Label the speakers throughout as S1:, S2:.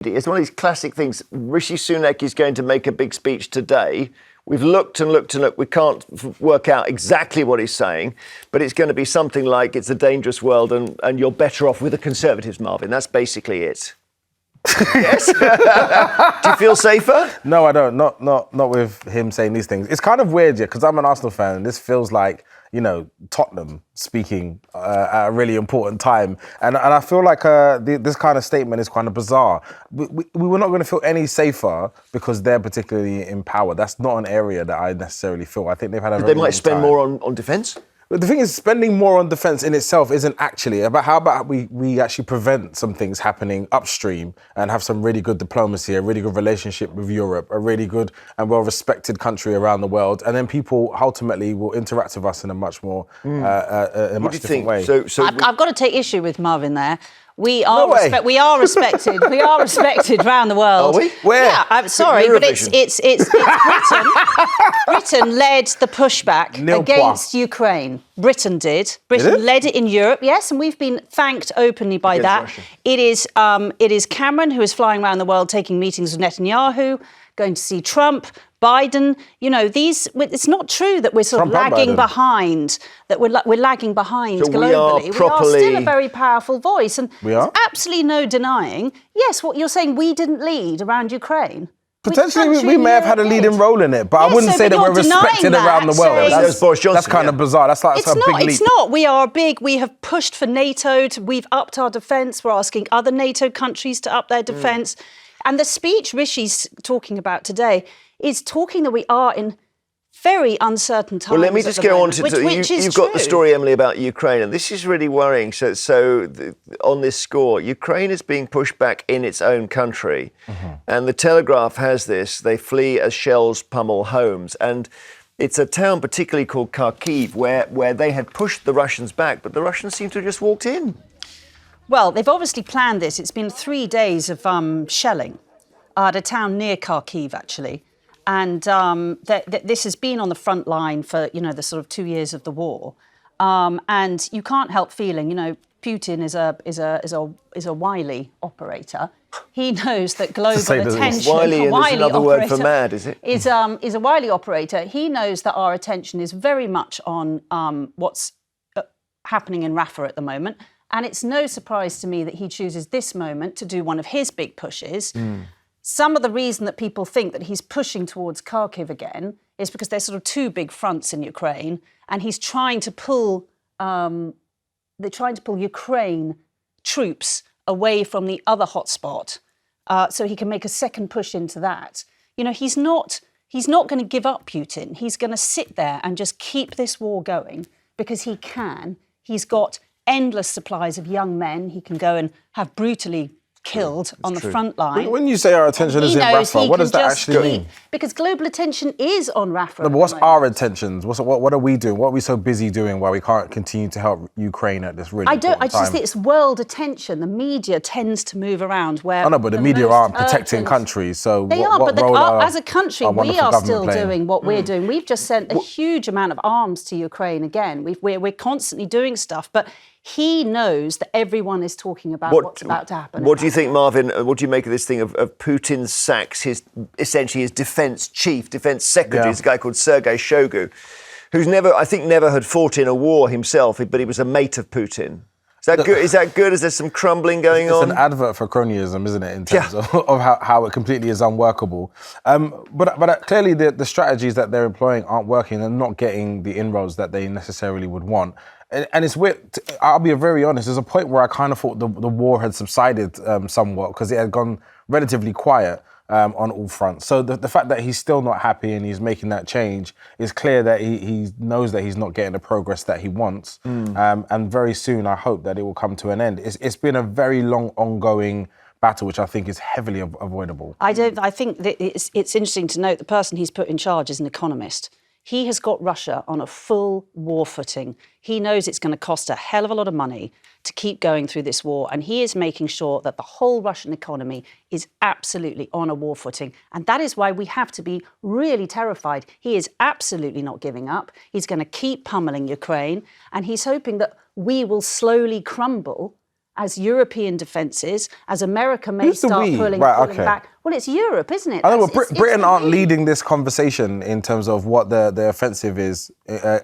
S1: It's one of these classic things. Rishi Sunak is going to make a big speech today. We've looked and looked and looked. We can't work out exactly what he's saying, but it's going to be something like it's a dangerous world and you're better off with the Conservatives, Marvin. That's basically it. Yes. Do you feel safer?
S2: No, I don't. Not with him saying these things. It's kind of weird, yeah, because I'm an Arsenal fan and this feels like, you know, Tottenham speaking at a really important time. And I feel like this kind of statement is kind of bizarre. We were not going to feel any safer because they're particularly in power. That's not an area that I necessarily feel. I think they've had a very
S1: They might spend more on defence?
S2: But the thing is, spending more on defence in itself isn't actually about how about we actually prevent some things happening upstream and have some really good diplomacy, a really good relationship with Europe, a really good and well-respected country around the world, and then people ultimately will interact with us in a much more, a much different way.
S3: I've got to take issue with Marvin there. We are respected. We are respected around the world.
S1: Are we?
S2: Where?
S3: Yeah, I'm sorry, but it's Britain. Britain led the pushback against Ukraine. Britain did. Britain led it in Europe, yes, and we've been thanked openly by that.
S1: Russia.
S3: It is Cameron who is flying around the world taking meetings with Netanyahu, going to see Trump, Biden. You know, it's not true that we're sort of lagging behind, that we're lagging behind globally. We are still a very powerful voice. And there's absolutely no denying, yes, what you're saying, we didn't lead around Ukraine.
S2: Potentially, we may have had a leading role in it, but I wouldn't say that we're respected around the world. That's kind of bizarre. That's like a big leap.
S3: It's not. We are big. We have pushed for NATO. We've upped our defence. We're asking other NATO countries to up their defence. And the speech Rishi's talking about today is talking that we are in very uncertain times.
S1: Well, let me just go on to you've got the story, Emily, about Ukraine, and this is really worrying. On this score, Ukraine is being pushed back in its own country, and the Telegraph has this: they flee as shells pummel homes, and it's a town particularly called Kharkiv where they had pushed the Russians back, but the Russians seem to have just walked in.
S3: Well, they've obviously planned this. It's been 3 days of shelling at a town near Kharkiv, actually. And this has been on the front line for, you know, the sort of 2 years of the war. And you can't help feeling, you know, Putin is a wily operator. He knows that global attention...
S1: Wily is another word for mad, is it?
S3: Is a wily operator. He knows that our attention is very much on what's happening in Rafah at the moment. And it's no surprise to me that he chooses this moment to do one of his big pushes. Some of the reason that people think that he's pushing towards Kharkiv again is because there's sort of two big fronts in Ukraine, and he's trying to pull Ukraine troops away from the other hotspot, so he can make a second push into that. You know, he's not going to give up Putin. He's going to sit there and just keep this war going because he can. He's got endless supplies of young men he can go and have brutally killed on the front line.
S2: When you say our attention is in Rafah, what does that actually mean?
S3: Because global attention is on Rafah.
S2: No, but what's our intentions? What are we doing? What are we so busy doing while we can't continue to help Ukraine at this really important time?
S3: I just think it's world attention. The media tends to move around where...
S2: I know, but the media aren't protecting countries, so
S3: they are, but as a country, we are still doing what we're doing. We've just sent a huge amount of arms to Ukraine again. We're constantly doing stuff, but he knows that everyone is talking about what's about to happen.
S1: What do you think, Marvin? What do you make of this thing of Putin sacks essentially his defence chief, defence secretary, is a guy called Sergei Shoigu, who's never had fought in a war himself, but he was a mate of Putin. Is that good? Is that good? Is there some crumbling going on?
S2: It's an advert for cronyism, isn't it, in terms of how it completely is unworkable. But clearly the strategies that they're employing aren't working and not getting the inroads that they necessarily would want. And it's weird. I'll be very honest. There's a point where I kind of thought the war had subsided somewhat because it had gone relatively quiet on all fronts. So the fact that he's still not happy and he's making that change is clear that he knows that he's not getting the progress that he wants. And very soon, I hope that it will come to an end. It's been a very long, ongoing battle, which I think is heavily avoidable.
S3: I think that it's interesting to note the person he's put in charge is an economist. He has got Russia on a full war footing. He knows it's going to cost a hell of a lot of money to keep going through this war, and he is making sure that the whole Russian economy is absolutely on a war footing. And that is why we have to be really terrified. He is absolutely not giving up. He's going to keep pummeling Ukraine, and he's hoping that we will slowly crumble as European defences, as America may
S2: Who's the
S3: start
S2: we?
S3: pulling
S2: Right, okay.
S3: back. Well, it's Europe, isn't it?
S2: I know,
S3: That's-
S2: but
S3: it's
S2: Britain
S3: the
S2: aren't
S3: we.
S2: leading this conversation in terms of what the offensive is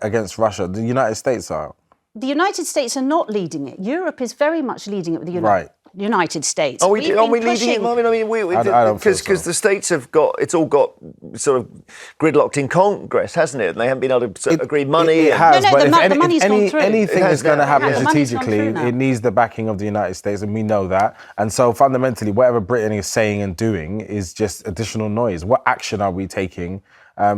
S2: against Russia. The United States are.
S3: The United States are not leading it. Europe is very much leading it with the
S2: Right.
S3: United States.
S1: Are we
S3: We've
S1: leading
S3: been
S1: it?
S3: pushing-
S1: I mean,
S2: I don't feel
S1: because
S2: so.
S1: the states have it's all got sort of gridlocked in Congress, hasn't it? And they haven't been able to agree money.
S2: It
S1: and-
S2: has,
S3: No,
S2: but
S3: the
S2: if
S3: money's gone through.
S2: anything
S1: It has
S2: is going to
S1: now.
S2: happen
S1: Yeah,
S3: the money's gone
S2: strategically,
S3: through now.
S2: it needs the backing of the United States, and we know that. And so fundamentally, whatever Britain is saying and doing is just additional noise. What action are we taking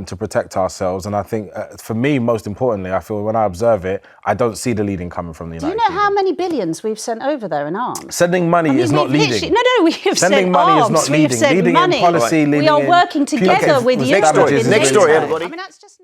S2: to protect ourselves? And I think, for me, most importantly, I feel when I observe it, I don't see the leading coming from the
S3: Do you
S2: United
S3: know how
S2: Kingdom.
S3: many billions we've sent over there in arms?
S2: Sending money is not
S3: we've
S2: leading.
S3: literally- we have
S2: Sending
S3: sent
S2: money is
S3: arms,
S2: not
S3: we have
S2: leading.
S3: sent
S2: Leading
S3: money.
S2: in policy,
S3: We
S2: leading
S3: are
S2: in
S3: working together
S2: punitive
S3: with
S2: damages
S3: Europe.
S2: is
S3: in
S1: Next
S3: NATO.
S1: story, everybody.
S3: I mean, that's just